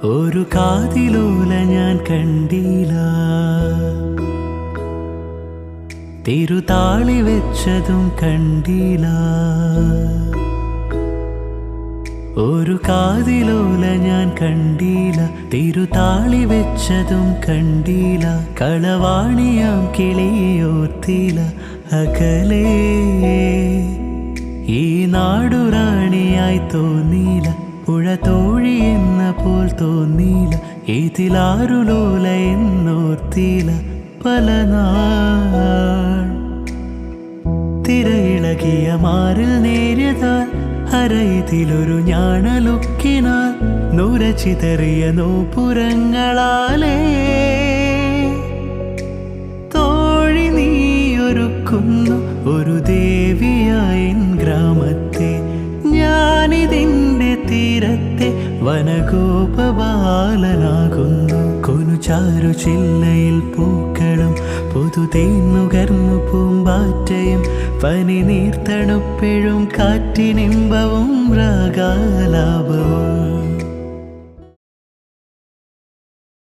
ഒരു കാതിലോല ഞാൻ കണ്ടില്ല, തിരുതാളി വെച്ചതും കണ്ടില്ല. ഒരു കാതിലോല ഞാൻ കണ്ടില്ല, തിരുതാളി വെച്ചതും കണ്ടില്ല. കളവാണിയാം കിളിയോർത്തില്ല അകലേ, ഈ നാടുറാണിയായി തോന്നില്ല. പുഴ തോഴി എന്ന പോൽ തോന്നില്ല, ഇതിലാരുലോല എന്നോർത്തില്ല. പല നാൾ തിരയിളകിയ മാറിൽ നേരിയതാൽ അരയിതിലൊരു ഞാണലുക്കിനാൽ നുരച്ചിതറിയ നോപുരങ്ങളാലേ തോഴി നീയൊരുക്കുന്നു ഒരു ദേവിയായ ഗ്രാമത്തെ. ഞാനിതിൻ്റെ തീരത്തെ വനഗോപബാലനാകുന്നു. കൊനുചാരു ചില്ലയിൽ പൂക്കളും പുതുതേന്നുകർന്നു പൂമ്പാറ്റയും പനി നീർത്തണുപ്പെഴും കാറ്റിനിമ്പവും രാഗാലാപവും.